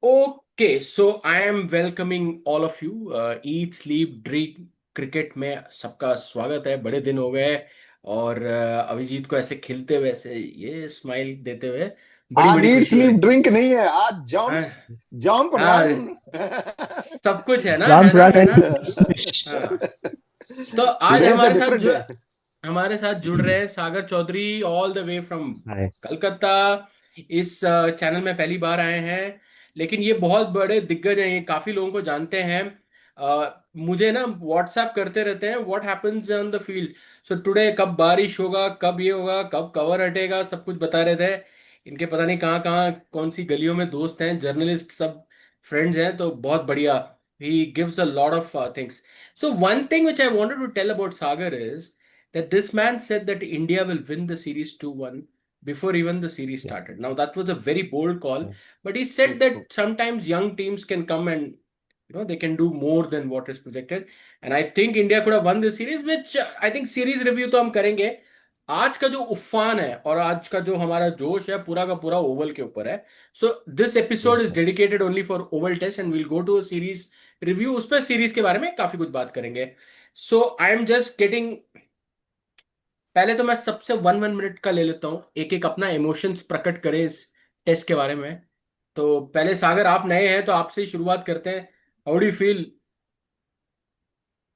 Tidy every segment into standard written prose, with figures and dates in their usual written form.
Okay, so I am welcoming all of you. Eat, sleep, drink, cricket में सबका स्वागत है। बड़े दिन हो गए और अभिजीत को ऐसे खिलते हुए ऐसे ये स्माइल देते हुए बड़ी आज बड़ी ईट खुशी हो स्लीप रही। ड्रिंक नहीं है, आज हाँ जंप जंप हाँ, रन। सब कुछ है ना, है Jump, ना, run, है ना। and fish. हाँ, तो आज टुडे इज अ हमारे साथ डिफरेंट जो डे। हमारे साथ जुड़ रहे हैं Sagar Chaudhary, all the way from Hi. Calcutta. इस चैनल में पहली बार आए हैं, लेकिन ये बहुत बड़े दिग्गज हैं, ये काफी लोगों को जानते हैं। मुझे ना व्हाट्सएप करते रहते हैं what happens on the field. So today कब बारिश होगा, कब ये होगा, कब कवर हटेगा, सब कुछ बता रहे थे। इनके पता नहीं कहाँ कहाँ कौन सी गलियों में दोस्त हैं, जर्नलिस्ट सब फ्रेंड्स हैं, तो बहुत बढ़िया। He gives a lot of things. So one thing which I wanted to tell about Sagar is that this man said that India will win the series 2-1 before even the series Yeah, started. Now that was a very bold call, yeah, but he true said true. that sometimes young teams can come and they can do more than what is projected. And I think India could have won this series, which I think series review तो हम करेंगे। आज का जो उफान है और आज का जो हमारा जोश है पूरा का पूरा ओवल के ऊपर है। So this episode yes, is sir. Dedicated only for Oval test and will go to series review. उस पर सीरीज के बारे में काफी कुछ बात करेंगे। सो आई एम जस्ट गेटिंग, पहले तो मैं सबसे वन वन मिनट का ले लेता हूँ, एक एक अपना इमोशंस प्रकट करें इस टेस्ट के बारे में। तो पहले सागर, आप नए हैं तो आपसे ही शुरुआत करते हैं। How do feel?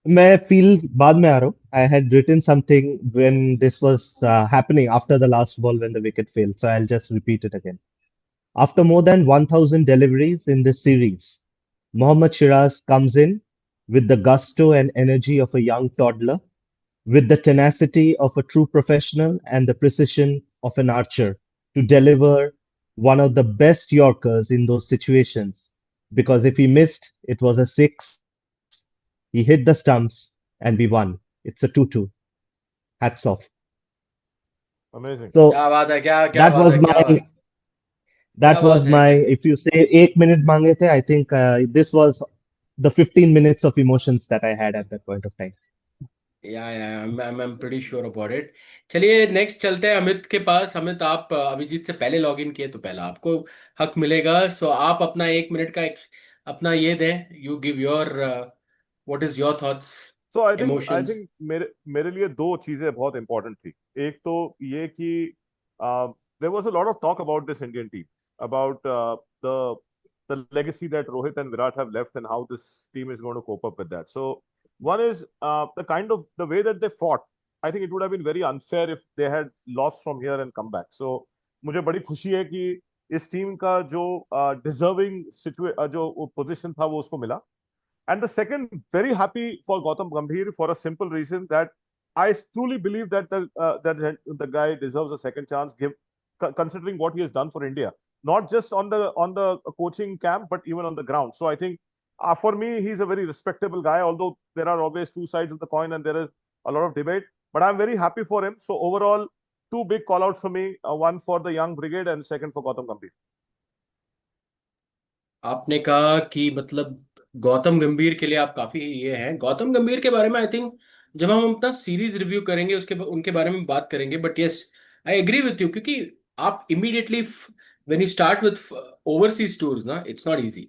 मैं feel बाद में आ रहा हूँ. I had written something when this was happening after the last ball when the wicket failed, so I'll just repeat it again. After more than 1,000 deliveries in this series, Mohammad Shiraz comes in with the gusto and energy of a young toddler, with the tenacity of a true professional and the precision of an archer to deliver one of the best Yorkers in those situations. Because if he missed, it was a six. He hit the stumps and we won. It's a 2-2. Hats off. Amazing. So क्या बात है, क्या क्या that बात was है, क्या my बात, क्या that बात was है, my क्या। if you say 8 minute मांगे थे, I think this was the 15 minutes of emotions that I had at that point of time. या I'm pretty sure about it। चलिए नेक्स्ट चलते हैं अमित के पास। अमित, आप अभिजीत से पहले लॉग इन किए तो पहला आपको हक मिलेगा। सो आप अपना एक मिनट का अपना ये दें, you give your what is your thoughts, so I emotions. Think मेरे मेरे लिए दो चीजें बहुत इंपॉर्टेंट थी। एक तो ये कि there was a lot of talk about this Indian team, about the the legacy that Rohit and Virat have left and how this team is going to cope up with that. So one is the kind of the way that they fought. I think it would have been very unfair if they had lost from here and come back. So मुझे बड़ी खुशी है कि इस team का जो deserving जो position था वो उसको मिला। And the second, very happy for Gautam Gambhir for a simple reason that I truly believe that the guy deserves a second chance, considering what he has done for India, not just on the coaching camp, but even on the ground. So I think for me, he's a very respectable guy. Although there are always two sides of the coin and there is a lot of debate, but I'm very happy for him. So overall, two big call outs for me: one for the young brigade and second for Gautam Gambhir. आपने कहा कि मतलब गौतम गंभीर के लिए आप काफी ये हैं। गौतम गंभीर के बारे में आई थिंक जब हम अपना सीरीज रिव्यू करेंगे उसके उनके बारे में बात करेंगे। But yes, I agree with you, क्योंकि आप immediately when you start with overseas tours ना, it's not easy.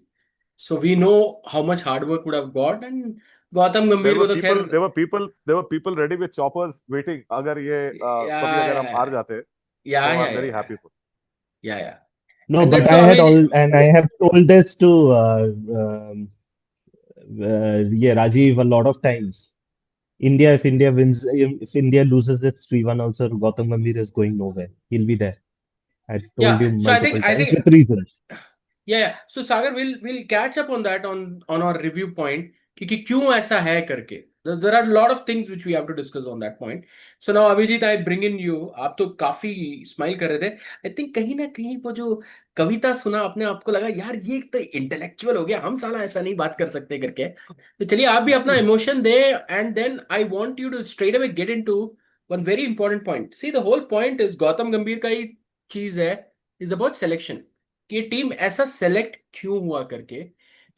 So we know how much hard work would have got. And Gautam there Gambhir were को तो खैर, people there were people there were people ready with choppers waiting अगर ये या कभी अगर हम हार जाते या तो आई या am very yeah happy for. Yeah No, and but then I so had all, अभी, and I have told this to yeah, Rajiv a lot of times. India, if India wins, if India loses this 3-1 also, Gautam Gambhir is going nowhere. He'll be there. I या told you so I think multiple I times think with reasons. yeah. So Sagar, we'll catch up on that on our review point कि क्यों ऐसा है करके। There are a lot of things which we have to discuss on that point. So now Abhijit, I bring in you। आप तो काफी smile कर रहे थे। आई थिंक कहीं ना कहीं वो जो कविता सुना अपने आपको लगा यार ये तो इंटेलेक्चुअल हो गया, हम साला ऐसा नहीं बात कर सकते करके। तो चलिए आप भी अपना इमोशन दें, and then I want you to straight away get into one very important point. See the whole point is Gautam Gambhir का ही चीज है, इज अबाउट सिलेक्शन, कि ये टीम ऐसा सेलेक्ट क्यों हुआ करके।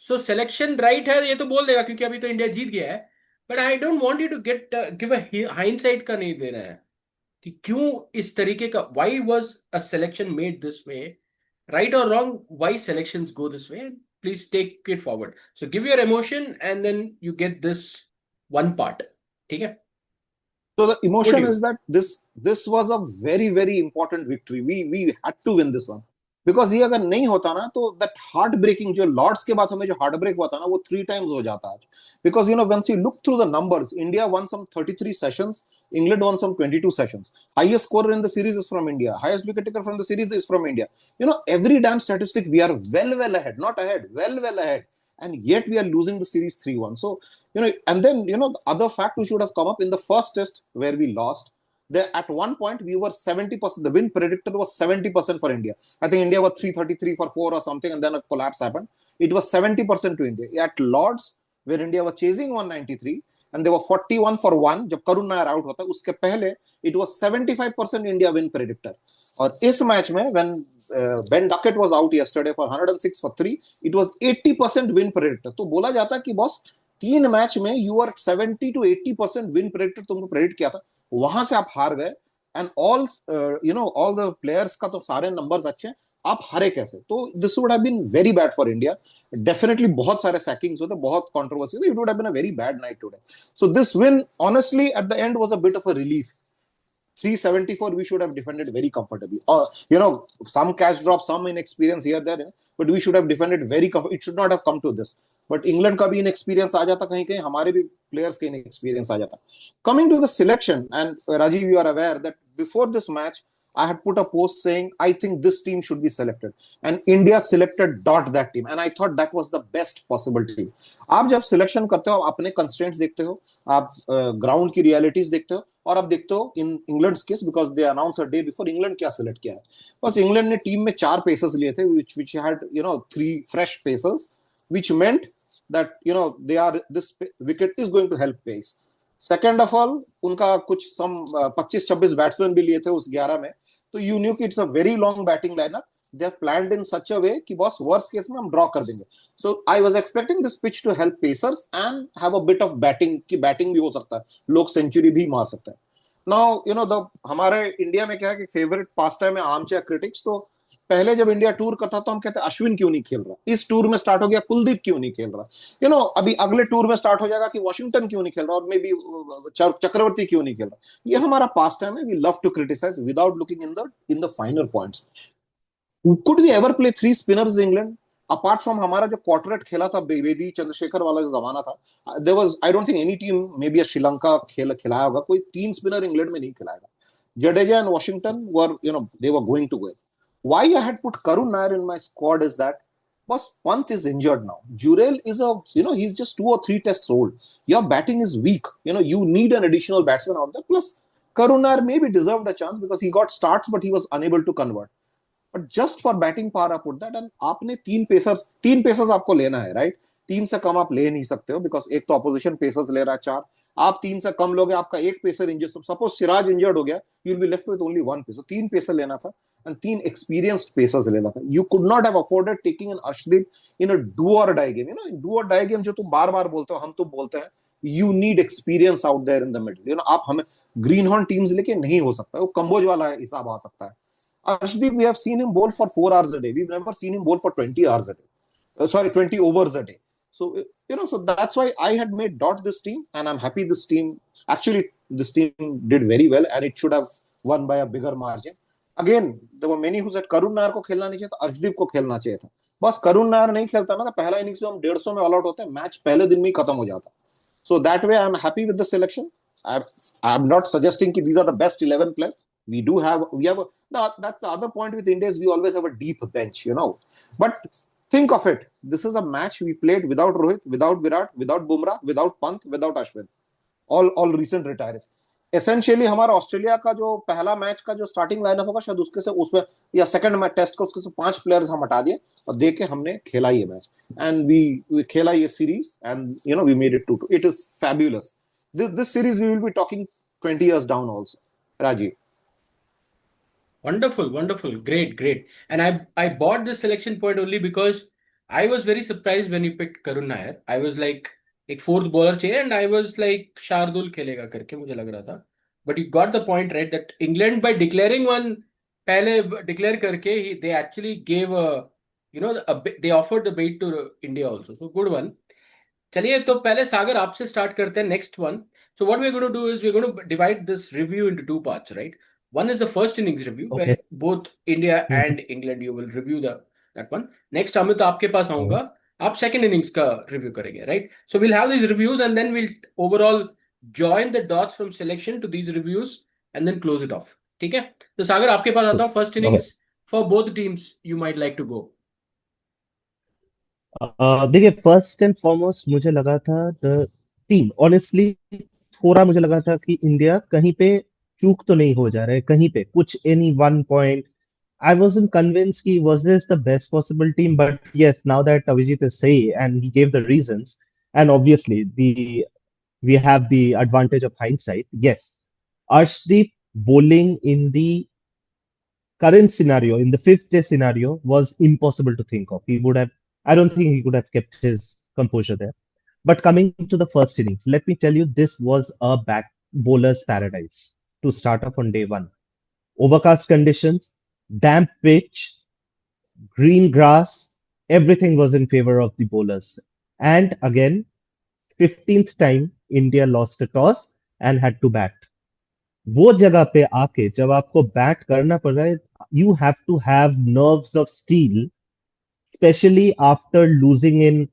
सो सिलेक्शन राइट है ये तो बोल देगा क्योंकि अभी तो इंडिया जीत गया है। But I don't want you to get give a hindsight का नहीं देना है कि क्यों इस तरीके का, why was a selection made this way. right or wrong, why selections go this way, and please take it forward. So give your emotion and then you get this one part. Okay? So the Over to emotion you. is that this was a very important victory. We had to win this one because ये अगर नहीं होता ना तो that heartbreaking जो Lord's के बाद हमें जो heartbreak हुआ था ना वो 3 times हो जाता आज. Because once you look through the numbers, India won some 33 sessions, England won some 22 sessions. Highest scorer in the series is from India. Highest wicket taker from the series is from India. Every damn statistic we are well ahead, not ahead, well ahead, and yet we are losing the series 3-1. So and then the other fact which would have come up in the first test where we lost, there at one point we were 70%. The win predictor was 70% for India. I think India was 333 for 4 or something, and then a collapse happened. It was 70% to India. At Lords, where India was chasing 193, and they were 41 for 1 जब Karun Nair out होता उसके पहले it was 75% India win predictor. और इस match में when Ben Duckett was out yesterday for 106 for 3, it was 80% win predictor. तो बोला जाता कि बॉस 3 मैच में you are 70 to 80% win predictor तुमको प्रेडिक्ट किया था, वहां से आप हार गए. And all all the players का तो सारे नंबर्स अच्छे हैं, आप हारे कैसे? तो this would have been very bad for India. Definitely बहुत सारे सैकिंग्स होते, बहुत कंट्रोवर्सी होती. It would have been a very bad night today. So this win honestly at the end was a bit of a relief. 374 we should have defended very comfortably. Some catch drop, some inexperience here there, but we should have defended very comfortably. It should not have come to this. But England का भी inexperience आ जाता कहीं कहीं, हमारे भी players के inexperience आ जाता. Coming to the selection, and Rajiv, you are aware that before this match I had put a post saying I think this team should be selected, and India selected that team, and I thought that was the best possible team. आप जब selection करते हो, आप अपने constraints देखते हो, आप ground की realities देखते हो, और अब देखते हो in England case, because they announce a day before, England क्या सिलेक्ट किया है. बस इंग्लैंड ने टीम में 4 पेसर्स लिए थे, which had 3 fresh pacers, which meant that they are, this wicket is going to help pace. Second of all उनका कुछ सम 25-26 बैट्समैन भी लिए थे उस 11 में, तो यू न्यू कि it's a very long batting lineup. They have planned in such a way कि बॉस वर्स्ट केस में हम ड्रॉ कर देंगे. So I was expecting this pitch to help pacers and have a bit of batting, की batting भी हो सकता है, लोग सेंचुरी भी मार सकते हैं. नाउ द हमारे इंडिया में क्या है कि फेवरेट पास टाइम है आर्मचेयर क्रिटिक्स. तो पहले जब इंडिया टूर करता तो हम कहते अश्विन क्यों नहीं खेल रहा, इस टूर में स्टार्ट हो गया कुलदीप क्यों नहीं खेल रहा, अभी अगले टूर में स्टार्ट हो जाएगा कि वॉशिंगटन क्यों नहीं खेल रहा, और मे बी चक्रवर्ती क्यों नहीं खेल रहा. ये हमारा पास टाइम है. We love to criticise without looking in the final points. Could we ever play 3 spinners England apart from हमारा जो क्वार्टरेट खेला था बेदी चंद्रशेखर वाला जो जमाना था. There was, I don't think any team, maybe Sri Lanka खिलाया होगा, कोई 3 स्पिनर इंग्लैंड में नहीं खिलाएगा. Jadeja and Washington were they were going to win. Why I had put Karun Nair in my squad is that, boss, Pant is injured now. Jurel is he's just 2 or 3 tests old. Your batting is weak. You need an additional batsman out there. Plus, Karun Nair maybe deserved a chance because he got starts, but he was unable to convert. But just for batting power, I put that. And आपने 3 pacers आपको लेना है, right? 3 से कम आप ले नहीं सकते हो, बिकॉज एक तो अपोजिशन पेसर्स ले रहा है 4. आप 3 से कम लोगे, आपका एक pacer injured, suppose Siraj injured हो गया, you will be left with only 1 pacer. 3 pacer लेना था and 3 experienced pacers लेना था. You could not have afforded taking an Arshdeep in a do or die game. In do or die game जो तुम बार बार बोलते हो, हम तो बोलते हैं, you need experience out there in the middle. आप हमें ग्रीन हॉर्न टीम्स लेके नहीं हो सकता, वो कंबोज वाला हिसाब आ सकता है. Arshdeep, we have seen him bowl for 4 hours a day. We've never seen him bowl for 20 hours a day. 20 overs a day. So, so that's why I had made this team, and I'm happy this team did very well, and it should have won by a bigger margin. Again, there were many who said Karun Nair को खेलना नहीं चाहिए था, अर्शदीप को खेलना चाहिए था. बस करुण नायर नहीं खेलता ना, तो पहला इनिंग्स में हम 150 में ऑल आउट होते हैं, मैच पहले दिन में ही खत्म हो जाता. So that way, I'm happy with the selection. I'm not suggesting that these are the best 11 players. That's the other point with India is we always have a deep bench, But think of it. This is a match we played without Rohit, without Virat, without Bumrah, without Pant, without Ashwin. All recent retirees. Essentially हमारा Australia का जो पहला match का जो starting lineup होगा शायद उसके से उसमें, या सेकंड मैच टेस्ट का उसके से 5 प्लेयर्स हम हटा दिए और दे के हमने खेला ये मैच, एंड वी खेला ये series, and we made it 2-2. It is fabulous. This series we will be talking 20 years down also. Rajiv. Wonderful, wonderful, great. And I bought this selection point only because I was very surprised when you picked Karun Nair. I was like, एक fourth bowler चाहिए, and I was like, Shardul खेलेगा करके मुझे लग रहा था. But you got the point right that England, by declaring one पहले declare करके they actually gave a, they offered the bait to India also. So good one. चलिए तो पहले सागर आपसे स्टार्ट करते हैं next one. So what we're going to do is we're going to divide this review into two parts, right? One is the first innings review where Okay. both India Mhm. and England you will review that one. Next Amit आपके पास Mhm. आऊंगा, आप second innings का review करेंगे, right? So we'll have these reviews and then we'll overall join the dots from selection to these reviews and then close it off. ठीक है? तो सागर आपके पास आता Cool. हूँ, first Okay. Innings for both teams you might like to go. देखिए, first and foremost मुझे लगा था द टीम, ऑनेस्टली थोड़ा मुझे लगा था कि इंडिया कहीं पे चूक तो नहीं हो जा रहा है, कहीं पे कुछ any one point. I wasn't convinced he was this the best possible team, but yes, now that Avijit is saying and he gave the reasons, and obviously we have the advantage of hindsight. Yes, Arshdeep bowling in the current scenario, in the fifth day scenario, was impossible to think of. He would have, I don't think he could have kept his composure there. But coming to the first innings, let me tell you, this was a back bowler's paradise to start off on day one. Overcast conditions, damp pitch, green grass, everything was in favor of the bowlers. And again, 15th time, India lost a toss and had to bat. वो जगह पे आके जब आपको bat करना पड़ रहा है, you have to have nerves of steel, especially after losing in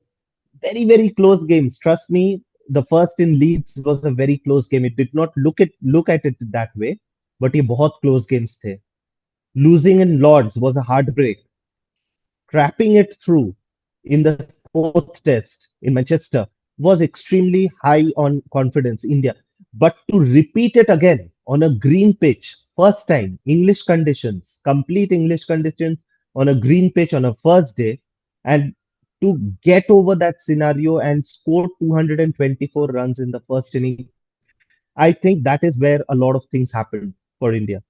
very close games. Trust me, the first in Leeds was a very close game. It did not look at it that way, but ये बहुत close games थे. Losing in Lords was a heartbreak. Crapping it through in the fourth test in Manchester was extremely high on confidence, India. But to repeat it again on a green pitch, first time, English conditions, complete English conditions on a green pitch on a first day, and to get over that scenario and score 224 runs in the first inning, I think that is where a lot of things happened for India,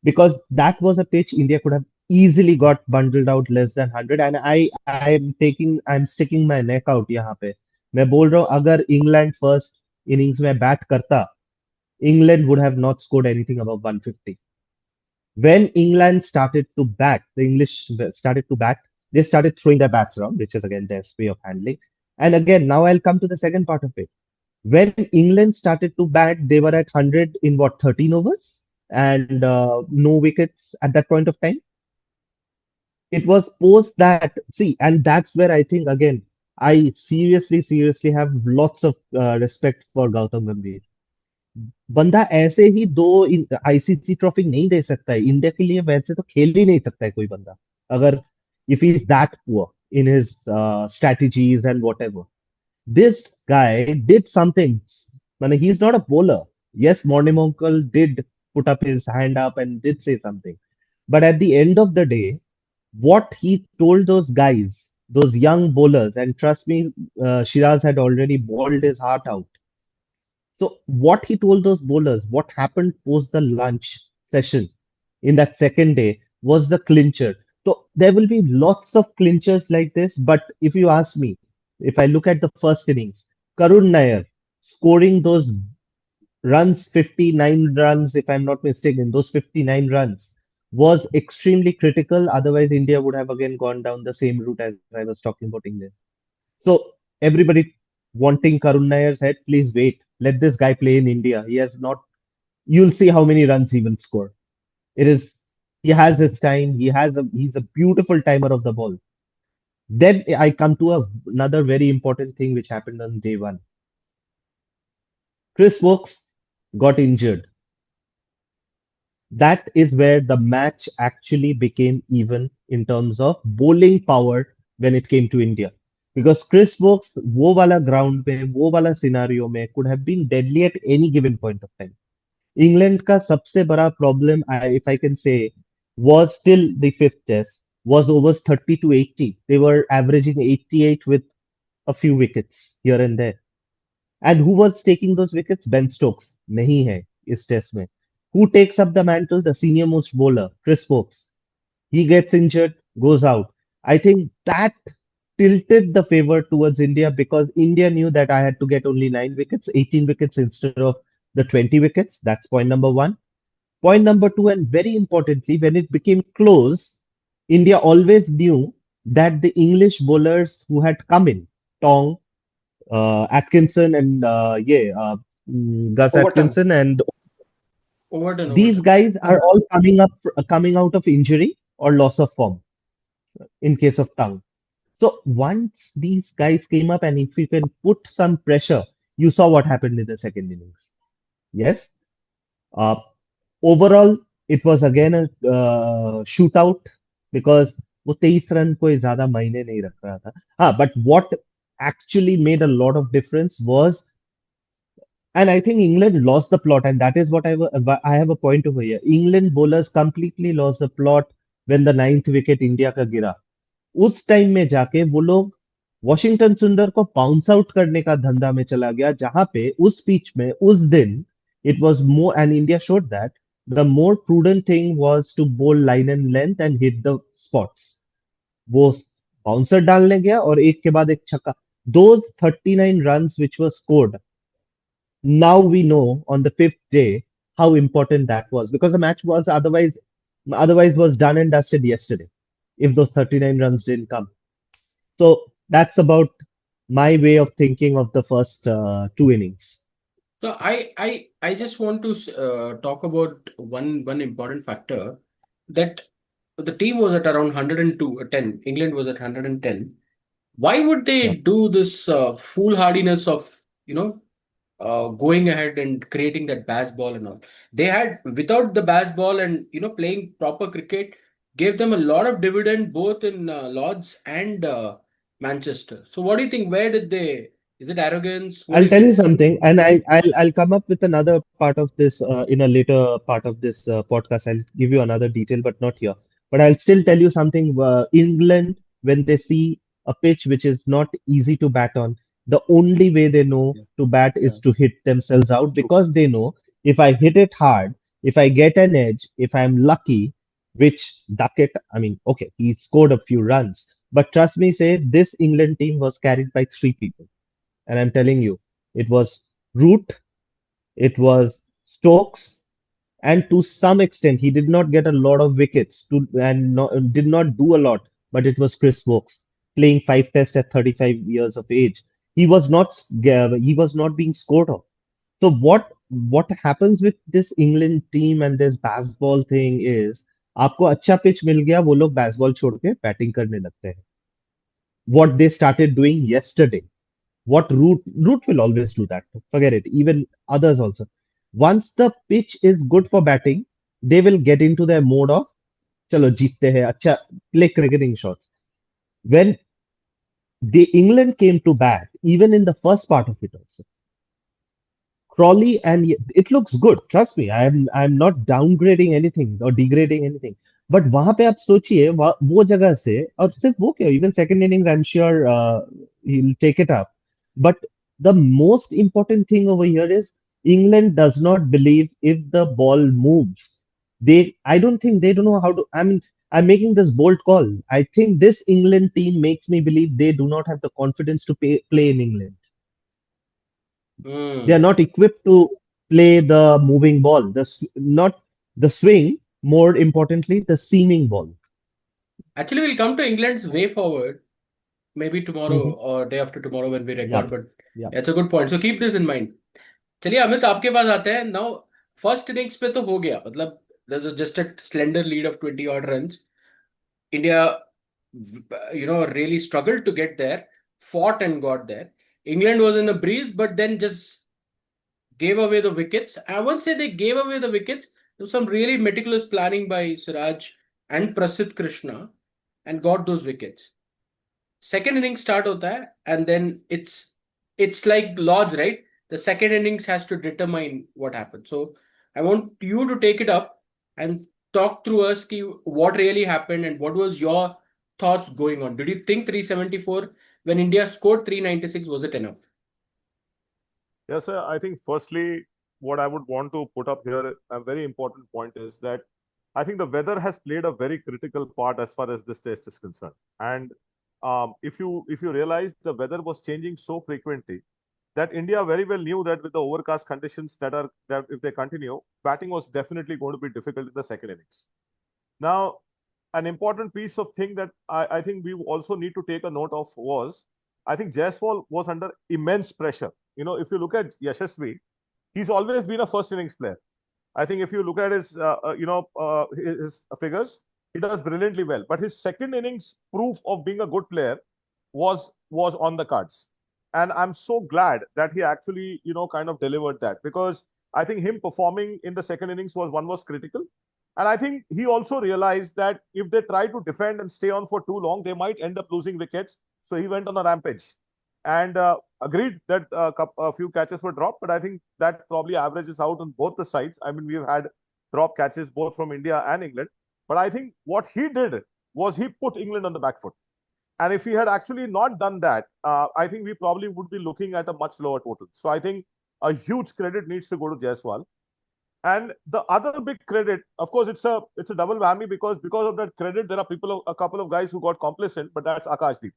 because that was a pitch India could have easily got bundled out less than 100. And I'm sticking my neck out यहाँ पे. मैं बोल रहा हूँ अगर England first innings में bat करता, England would have not scored anything above 150. When England started to bat, the English started to bat, they started throwing their bats around, which is again their way of handling. And again, now I'll come to the second part of it. When England started to bat, they were at 100 in what, 13 overs? And no wickets at that point of time. It was post that, see, and that's where I think, again, I seriously have lots of respect for Gautam Gambhir. बंदा ऐसे ही दो ICC trophy नहीं दे सकता है India के लिए, वैसे तो खेल ही नहीं सकता है कोई बंदा, अगर if he is that poor in his strategies and whatever. This guy did something. I mean, he's not a bowler. Yes, Morning did put up his hand up and did say something. But at the end of the day, what he told those guys, those young bowlers, and trust me, Shiraz had already bowled his heart out. So what he told those bowlers, what happened post the lunch session in that second day was the clincher. So there will be lots of clinchers like this. But if you ask me, if I look at the first innings, Karun Nair scoring those runs, 59 runs, if I'm not mistaken, those 59 runs was extremely critical. Otherwise, India would have again gone down the same route as I was talking about England. So everybody wanting Karun Nair's head, please wait. Let this guy play in India. He has not. You'll see how many runs he will score. It is. He has his time. He's a beautiful timer of the ball. Then I come to another very important thing which happened on day one. Chris Wokes got injured. That is where the match actually became even in terms of bowling power when it came to India. Because Chris Wokes, वो वाला ground पे, वो वाला scenario में could have been deadly at any given point of time. England का सबसे बड़ा problem, if I can say, was still the fifth test, was overs 30 to 80. They were averaging 88 with a few wickets here and there. And who was taking those wickets? Ben Stokes. नहीं है इस test में. Who takes up the mantle? The senior most bowler, Chris Wokes. He gets injured, goes out. I think that tilted the favor towards India because India knew that I had to get only 9 wickets, 18 wickets instead of the 20 wickets. That's point number one. Point number two, and very importantly, when it became close, India always knew that the English bowlers who had come in, Tong, Atkinson, and Gus Overton. Atkinson, and Overton, these Overton. guys are all coming out of injury or loss of form in case of Tong. So once these guys came up, and if you can put some pressure, you saw what happened in the second innings. Yes. Uh, Overall, it was again a shootout because वो 23 run कोई ज्यादा मायने नहीं रख रहा था. हाँ, but what actually made a lot of difference was, and I think England lost the plot, and that is what I have a point over here. England bowlers completely lost the plot when the ninth wicket India का गिरा. उस time में जाके वो लोग Washington सुंदर को bounce out करने का धंधा में चला गया, जहां पे उस पिच में उस दिन it was more, and India showed that the more prudent thing was to bowl line and length and hit the spots. वो बाउंसर डालने गया और एक के बाद एक छक्का. Those 39 runs which were scored, now we know on the fifth day how important that was, because the match was otherwise was done and dusted yesterday if those 39 runs didn't come. So that's about my way of thinking of the first two innings. So I just want to talk about one important factor, that the team was at around 102, 10. England was at 110. Why would they Yeah. do this foolhardiness of, you know, going ahead and creating that baseball and all? They had, without the baseball and, you know, playing proper cricket, gave them a lot of dividend both in Lords and Manchester. So what do you think? Where did they? Is it arrogance? What do I'll you tell you think? something, and I'll come up with another part of this in a later part of this podcast. I'll give you another detail, but not here. But I'll still tell you something. England, when they see a pitch which is not easy to bat on, the only way they know Yeah, to bat yeah, is to hit themselves out, true. because they know if I hit it hard, if I get an edge, if I'm lucky, which Duckett, I mean, okay, he scored a few runs, but trust me, say this England team was carried by three people, and I'm telling you, it was Root, it was Stokes, and to some extent, he did not get a lot of wickets did not do a lot, but it was Chris Wokes playing five tests at 35 years of age. He was not being scored off. So what happens with this England team and this baseball thing is, आपको अच्छा pitch मिल गया, वो लोग baseball छोड़ के batting करने लगते हैं. What they started doing yesterday, what Root will always do that. Forget it. Even others also. Once the pitch is good for batting, they will get into their mode of chalo jeette hai, acha, play cricketing shots. When the England came to bat, even in the first part of it also, Crawley, and it looks good. Trust me, I'm not downgrading anything or degrading anything. But वहां पे आप सोचिए, वो जगह से, और सिर्फ वो क्या, even second innings I am sure he'll take it up. But the most important thing over here is England does not believe if the ball moves. I don't think they don't know how to. I mean, I'm making this bold call. I think this England team makes me believe they do not have the confidence to play in England. They are Hmm. not equipped to play the moving ball, not the swing, more importantly, the seaming ball. Actually, we'll come to England's way forward, maybe tomorrow Mhm. or day after tomorrow when we Yeah, record. But yeah. it's a good point. So keep this in mind. चलिए अमित, आपके पास आते हैं now. First innings पे तो हो गया, मतलब just a slender lead of 20 odd runs. India, really struggled to get there, fought and got there. England was in a breeze, but then just gave away the wickets. I won't say they gave away the wickets. There was some really meticulous planning by Siraj and Prasidh Krishna and got those wickets. Second innings start hota hai, and then it's like Lodge, right? The second innings has to determine what happens. So I want you to take it up and talk through us ki what really happened and what was your thoughts going on. Did you think 374 when India scored 396 was it enough? Yes, sir. I think firstly, what I would want to put up here, a very important point is that I think the weather has played a very critical part as far as this test is concerned. And if you realize the weather was changing so frequently, that India very well knew that with the overcast conditions that if they continue, batting was definitely going to be difficult in the second innings. Now, an important piece of thing that I think we also need to take a note of was, I think Jaiswal was under immense pressure. If you look at Yashasvi, he's always been a first innings player. I think if you look at his figures, he does brilliantly well. But his second innings proof of being a good player was on the cards, and I'm so glad that he actually kind of delivered that, because I think him performing in the second innings was critical, and I think he also realized that if they try to defend and stay on for too long, they might end up losing wickets. So he went on a rampage, and agreed that a few catches were dropped, but I think that probably averages out on both the sides. I mean, we've had drop catches both from India and England, but I think what he did was he put England on the back foot. And if he had actually not done that, I think we probably would be looking at a much lower total. So I think a huge credit needs to go to Jaiswal. And the other big credit, of course, it's a double whammy, because of that credit, there are a couple of guys who got complacent, but that's Akashdeep.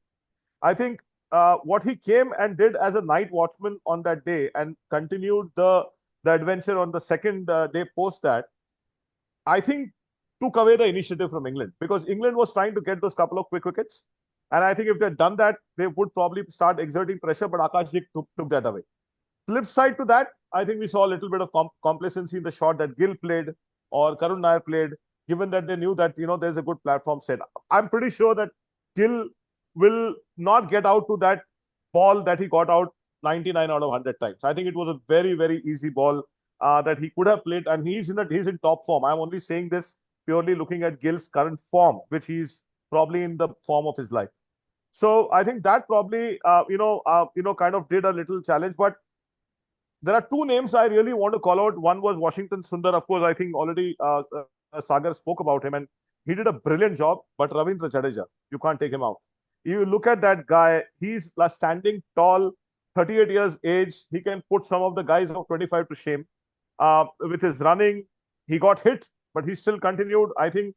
I think what he came and did as a night watchman on that day and continued the adventure on the second day post that, I think took away the initiative from England, because England was trying to get those couple of quick wickets. And I think if they'd done that, they would probably start exerting pressure, but Akashdeep took that away. Flip side to that, I think we saw a little bit of complacency in the shot that Gill played or Karun Nair played, given that they knew that there's a good platform set. I'm pretty sure that Gill will not get out to that ball that he got out 99 out of 100 times. I think it was a very, very easy ball that he could have played, and he's in top form. I'm only saying this purely looking at Gill's current form, which he's probably in the form of his life. So I think that probably kind of did a little challenge. But there are two names I really want to call out. One was Washington Sundar. Of course, I think already Sagar spoke about him, and he did a brilliant job. But Ravindra Jadeja, you can't take him out. You look at that guy, he's standing tall, 38 years age. He can put some of the guys of 25 to shame. With his running, he got hit, but he still continued. I think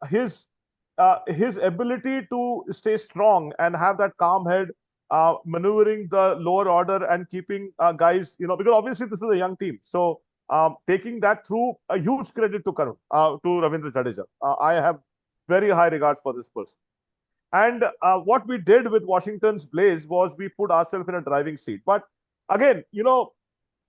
his ability to stay strong and have that calm head, maneuvering the lower order and keeping guys, because obviously this is a young team. So taking that through, a huge credit to Ravindra Jadeja. I have very high regards for this person. And what we did with Washington's Blaze was we put ourselves in a driving seat. But again,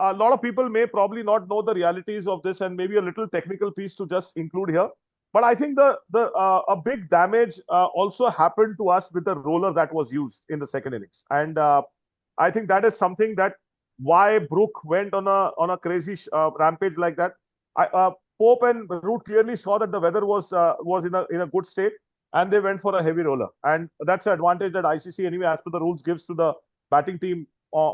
a lot of people may probably not know the realities of this, and maybe a little technical piece to just include here. But I think a big damage also happened to us with the roller that was used in the second innings, and I think that is something that why Brook went on a crazy rampage like that. Pope and Root clearly saw that the weather was in a good state, and they went for a heavy roller, and that's an advantage that ICC anyway, as per the rules, gives to the batting team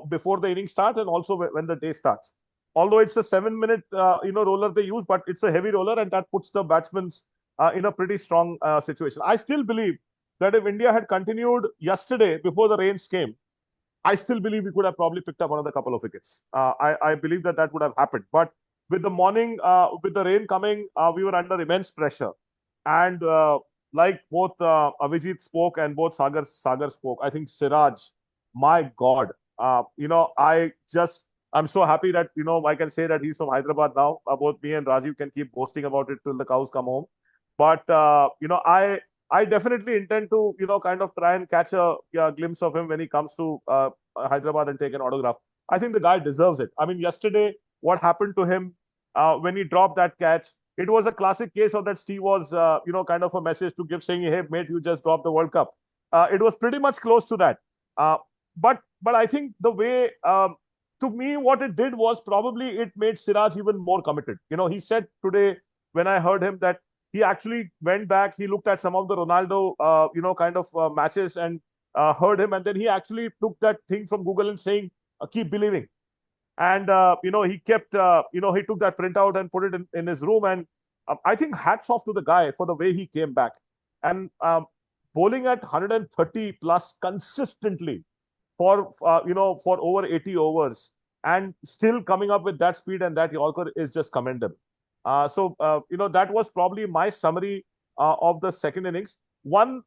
before the innings start and also when the day starts. Although it's a 7-minute roller they use, but it's a heavy roller, and that puts the batsmen in a pretty strong situation. I still believe that if India had continued yesterday before the rains came, I still believe we could have probably picked up another couple of wickets. I believe that would have happened. But with the morning, with the rain coming, we were under immense pressure. And like both Avijit spoke and both Sagar spoke, I think Siraj, my God, I'm so happy that, I can say that he's from Hyderabad now. Both me and Rajiv can keep boasting about it till the cows come home. But, I definitely intend to, kind of try and catch a glimpse of him when he comes to Hyderabad and take an autograph. I think the guy deserves it. I mean, yesterday, what happened to him when he dropped that catch, it was a classic case of that Steve was, kind of a message to give saying, hey, mate, you just dropped the World Cup. It was pretty much close to that. But I think the way, to me, what it did was probably it made Siraj even more committed. He said today, when I heard him, that he actually went back, he looked at some of the Ronaldo, kind of matches and heard him. And then he actually took that thing from Google and saying, keep believing. And, he kept, he took that printout and put it in his room. And I think hats off to the guy for the way he came back. And bowling at 130 plus consistently for over 80 overs and still coming up with that speed and that Yorker is just commendable. So that was probably my summary of the second innings. One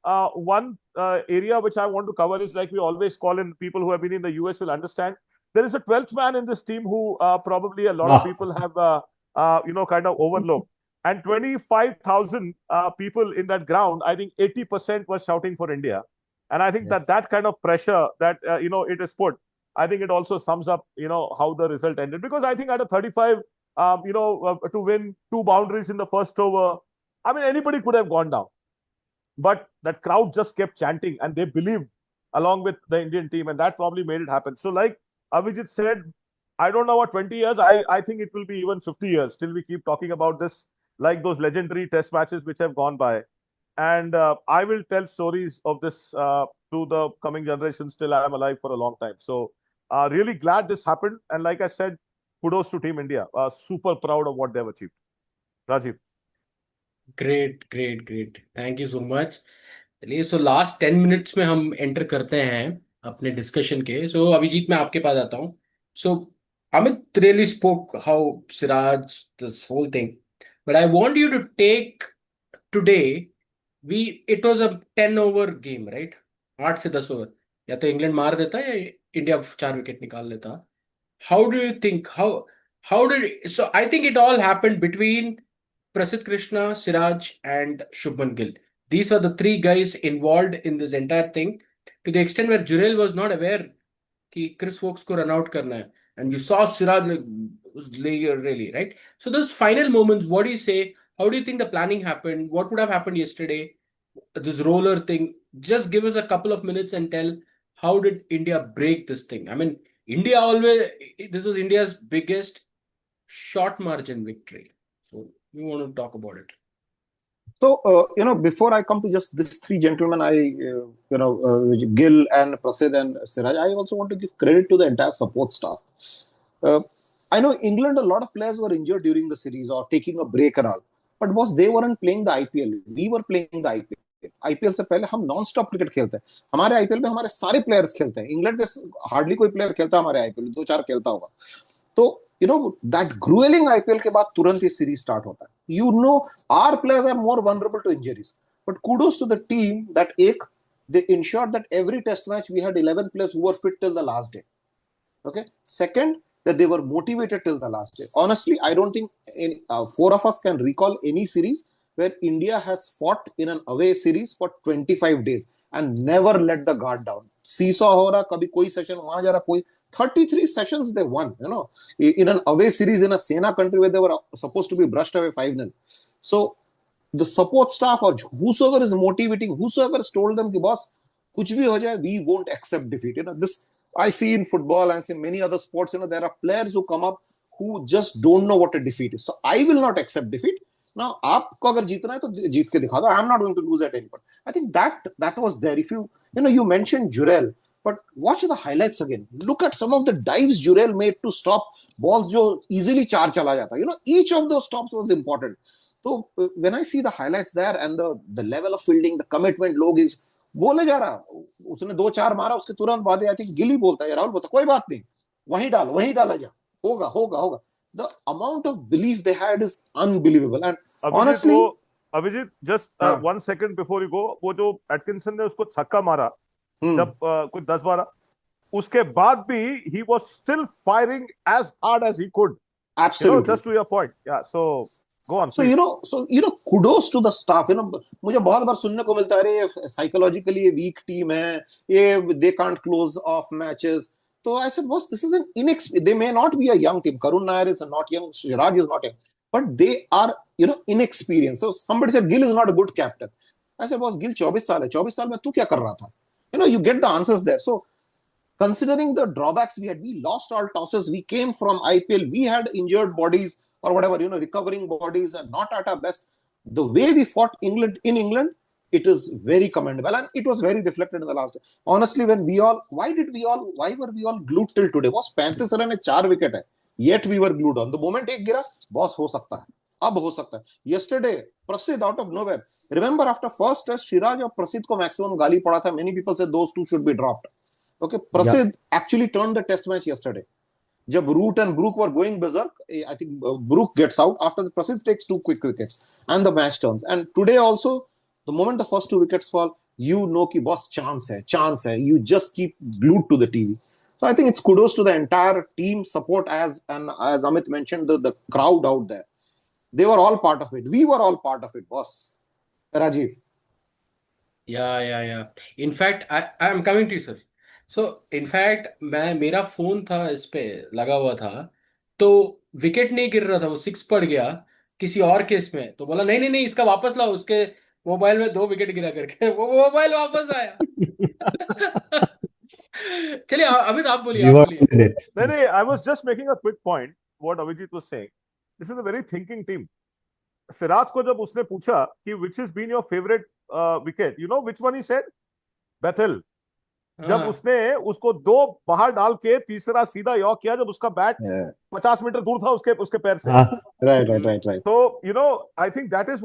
area which I want to cover is, like we always call in, people who have been in the US will understand. there is a 12th man in this team who probably a lot of Ah, people have, kind of overlooked. And 25,000 people in that ground, I think 80% were shouting for India. And I think that yes. that kind of pressure that, it is put, I think it also sums up, how the result ended. Because I think at a 35, to win two boundaries in the first over, I mean, anybody could have gone down. But that crowd just kept chanting and they believed along with the Indian team, and that probably made it happen. So, like Avijit said, I don't know what 20 years, I think it will be even 50 years till we keep talking about this, like those legendary test matches which have gone by. And I will tell stories of this to the coming generations till I am alive for a long time. So, really glad this happened. And like I said, kudos to Team India. Super proud of what they've achieved. Rajiv. Great great great, thank you so much. चलिए, so last 10 minutes में हम enter करते हैं अपने discussion के। सो अभिजीत, मैं आपके पास आता हूँ। So Amit really spoke how Siraj this whole thing, but I want you to take today, we it was a 10 over game, right? 8 से 10 ओवर, या तो इंग्लैंड मार देता या इंडिया 4 विकेट निकाल लेता। How do you think, how did, so I think it all happened between Prasidh Krishna, Siraj, and Shubman Gill. These were the three guys involved in this entire thing, to the extent where Jurel was not aware कि Chris Wokes को run out करना है, and you saw Siraj like was really right. So those final moments, what do you say? How do you think the planning happened? What would have happened yesterday? This roller thing. Just give us a couple of minutes and tell how did India break this thing? I mean, India always, this was India's biggest short margin victory. So we want to talk about it. So, before I come to just these three gentlemen, Gill and Prasid and Siraj, I also want to give credit to the entire support staff. Uh, I know England, a lot of players were injured during the series or taking a break and all. But boss, they weren't playing the IPL. We were playing the IPL. IPL से पहले हम non stop cricket खेलते हैं। हमारे IPL में हमारे सारे players खेलते हैं। इंग्लैंड के हार्डली कोई प्लेयर खेलता है हमारे आईपीएल, दो चार खेलता होगा। तो दैट ग्रूएलिंग आईपीएल के बाद तुरंत ये सीरीज स्टार्ट होता है। Our players are more vulnerable to injuries, but kudos to the team that they ensured that every test match we had 11 players who were fit till the last day. Okay. Second, that they were motivated till the last day. Honestly, I don't think four of us can recall any series where India has fought in an away series for 25 days and never let the guard down. Seesaw ho raha, kabhi koi session wahan ja raha, koi 33 sessions they won, in an away series in a Sena country where they were supposed to be brushed away 5-0. So the support staff or whosoever is motivating, whosoever has told them ki boss, kuch bhi ho jaye, we won't accept defeat. This I see in football and in many other sports, there are players who come up who just don't know what a defeat is. So I will not accept defeat. Now, आपको अगर जीतना है तो जीत के दिखा दो. I am not going to lose at any point. I think that was there. If you mentioned Jurel, but watch the highlights again. Look at some of the dives Jurel made to stop balls जो easily चार चला जाता. Each of those stops was important. So when I see the highlights there and the level of fielding, the commitment, लोग is बोले जा रहा, उसने 2-4 मारा, उसके तुरंत बाद आई थिंक गिली बोलता है, राहुल बोलता कोई बात नहीं, वहीं डाला जा, होगा. The amount of belief they had is unbelievable. And honestly, Abhijit just 1 second before you go, वो जो एटकिंसन ने उसको छक्का मारा जब कोई 10-12, उसके बाद भी he was still firing as hard as he could. Absolutely. Just to your point. Yeah, so go on. So kudos to the staff. मुझे बहुत बार सुनने को मिलता है, अरे साइकोलॉजिकली ये वीक टीम है, ये they can't close off matches. So I said, boss, this is they may not be a young team. Karun Nair is not young, Siraj is not young, but they are inexperienced. So somebody said Gill is not a good captain. I said, boss, Gill 24 साल है, 24 साल में तू क्या कर रहा था? You get the answers there. So considering the drawbacks we lost all tosses, we came from IPL, we had injured bodies or whatever, recovering bodies and not at our best. The way we fought in England, it is very commendable, and it was very reflected in the last day. Honestly, why were we all glued till today? Was 35 run है, 4 wicket है, yet we were glued on. The moment एक गिरा, boss हो सकता है, अब हो सकता है. Yesterday, Prasid out of nowhere. Remember, after first test, Siraj और Prasid को maximum गाली पड़ा था. Many people said those two should be dropped. Okay, Prasid actually turned the test match yesterday. जब Root and Brook were going berserk, I think Brook gets out after the Prasid takes 2 quick wickets and the match turns. And today also, the moment the first 2 wickets fall, कि boss chance hai. You just keep glued to the TV. So I think it's kudos to the entire team support, as Amit mentioned, the crowd out there. They were all part of it. We were all part of it, boss. Rajiv. या in fact I am coming to you sir. So in fact मैं मेरा phone था इस पे लगा हुआ था, तो विकेट नहीं गिर रहा था, वो सिक्स पड़ गया किसी और केस में, तो बोला नहीं नहीं नहीं इसका वापस लाओ, उसके मोबाइल में दो विकेट गिरा करके वो मोबाइल वापस आया. चलिए अमित आप बोलिए We आप were बोलिए. in it. नहीं नहीं, I was just making a quick point. What Avijit was saying. This is a very thinking team. Siraj को जब उसने पूछा कि which has been your favorite wicket, you know which one he said? Bethel. जब हाँ उसने उसको दो बाहर डाल के तीसरा सीधा यॉर्क किया, जब उसका बैट Yeah. 50 मीटर दूर था उसके पैर से. Ah, Right. So, I think that is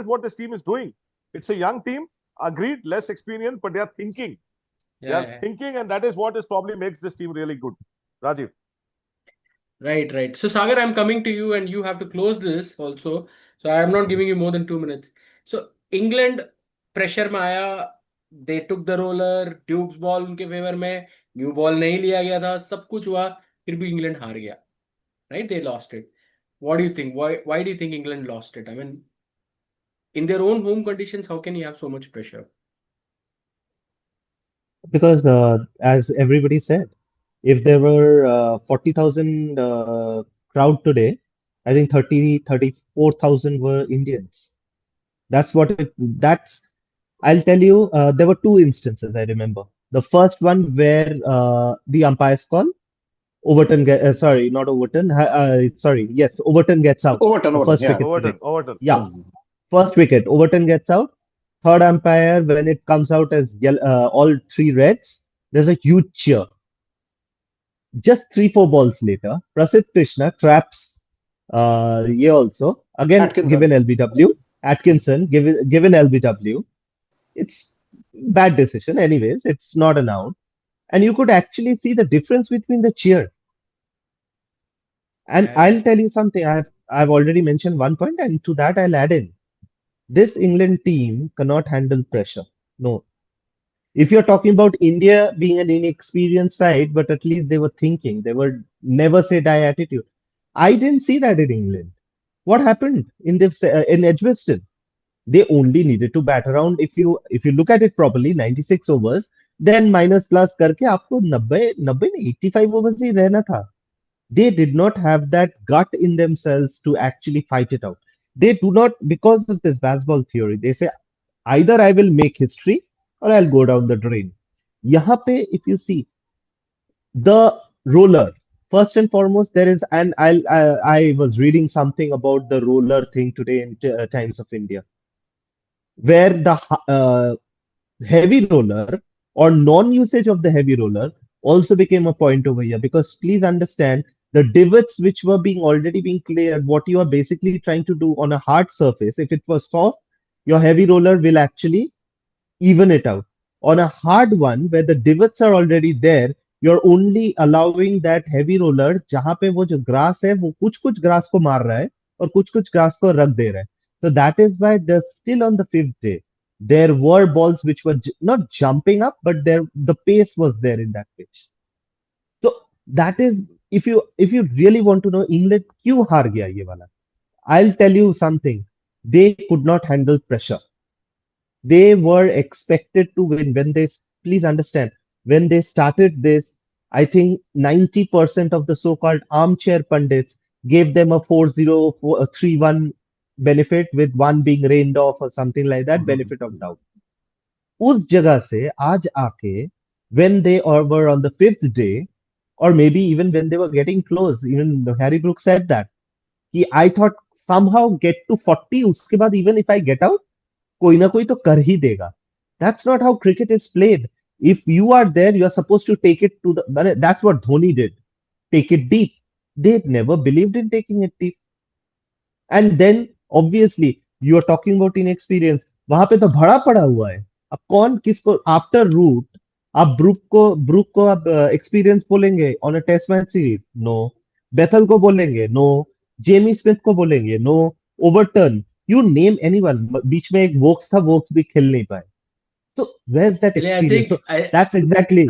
what this team is doing. It's a young team, agreed, less experience, but they are thinking. They या are thinking, and that is what is probably makes this team really good. Rajiv. Right. So, Sagar, I'm coming to you and you have to close this also. So, I am not giving you more than 2 minutes. So, England pressure में आया, they took the roller, Duke's ball उनके favour में, new ball नहीं लिया गया था, सब कुछ हुआ, फिर भी इंग्लैंड हार गया. Right? They lost it. What do you think? Why do you think England lost it? I mean, in their own home conditions, how can you have so much pressure? because as everybody said, if there were 40,000 crowd today, I think 34,000 were Indians. That's, I'll tell you, there were two instances I remember. The first one where the umpire's call, sorry, not Overton, sorry, yes, Overton gets out. The Overton. first Yeah. wicket today. Overton. Yeah, first wicket, Overton gets out. Third umpire, when it comes out as all three reds, there's a huge cheer. Just 3-4 balls later, Prasidh Krishna traps ye also. Again, Atkinson. given LBW. Atkinson, given LBW. It's bad decision. Anyways, it's not an out. And you could actually see the difference between the cheer. And Yeah. I'll tell you something. I've already mentioned one point, and to that I'll add in. This England team cannot handle pressure. No. If you're talking about India being an inexperienced side, but at least they were thinking, they were never say die attitude. I didn't see that in England. What happened in Edgbaston? They only needed to bat around. If you look at it properly, 96 overs, then minus plus करके आपको 90 नहीं 85 overs ही रहना था. They did not have that gut in themselves to actually fight it out. They do not, because of this baseball theory, they say either I will make history or I'll go down the drain. यहाँ पे, if you see the roller, first and foremost, there is, and I was reading something about the roller thing today in Times of India, where the heavy roller or non-usage of the heavy roller also became a point over here, because please understand the divots which were already being cleared, what you are basically trying to do on a hard surface, if it was soft, your heavy roller will actually even it out. On a hard one where the divots are already there, you're only allowing that heavy roller जहां पे वो जो grass है वो कुछ grass को मार रहा है और कुछ grass को रख दे रहा है. So that is why they're still on the fifth day. There were balls which were not jumping up, but the pace was there in that pitch. So that is, if you really want to know England क्यों हार गया ये वाला, I'll tell you something. They could not handle pressure. They were expected to win. Please understand, when they started this, I think 90% of the so-called armchair pundits gave them a 4-0, 3-1 benefit, with one being rained off or something like that, benefit of doubt. उस जगह से आज आके, when they were on the fifth day, or maybe even when they were getting close, even Harry Brooks said that, I thought somehow get to 40, उसके बाद even if I get out, कोई ना कोई तो कर ही देगा. That's not how cricket is played. If you are there, you are supposed to take it to the. That's what Dhoni did. Take it deep. They never believed in taking it deep. And then obviously you are talking about inexperience. वहां पे तो भरा पड़ा हुआ है. अब कौन किसको आफ्टर रूट आप ब्रूक को आप एक्सपीरियंस बोलेंगे on a test match series? No. Bethell को बोलेंगे? नो. जेमी स्मिथ को बोलेंगे? No. Overturn, you name anyone. बीच में एक वोक्स था, वोक्स भी खेल नहीं पाए. So where's that चलिए, experience? So that's exactly.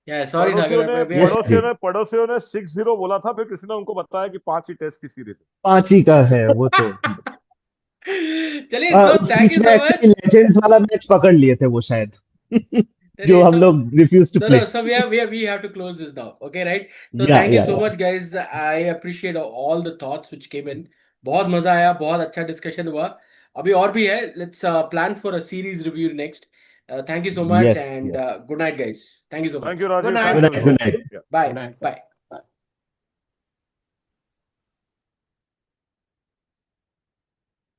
Yeah, sorry Sagar, we are, Yes, please. पड़ोसियों ने 6-0 बोला था, फिर किसी ने उनको बताया कि 5 ही टेस्ट की सीरीज है। 5 ही का है वो तो। चलिए, so उस thank बीच you में so एक्चुअली much. लेजेंड्स वाला मैच पकड़ लिए थे वो शायद जो चलिए, हम so लोग refuse to no, play. no. So we have to close this now. Okay, right? So या thank you या so या much, guys. I appreciate all the thoughts which came in. बहुत मजा आया, बहुत अच्छा डिस्कशन हुआ. अभी और भी है. Let's plan for a series review next. Thank you so much yes and yes. good night, guys. Thank you so thank much. You good Rajiv, good thank night. You night good Abhijit. Night. Bye. Good night. Bye.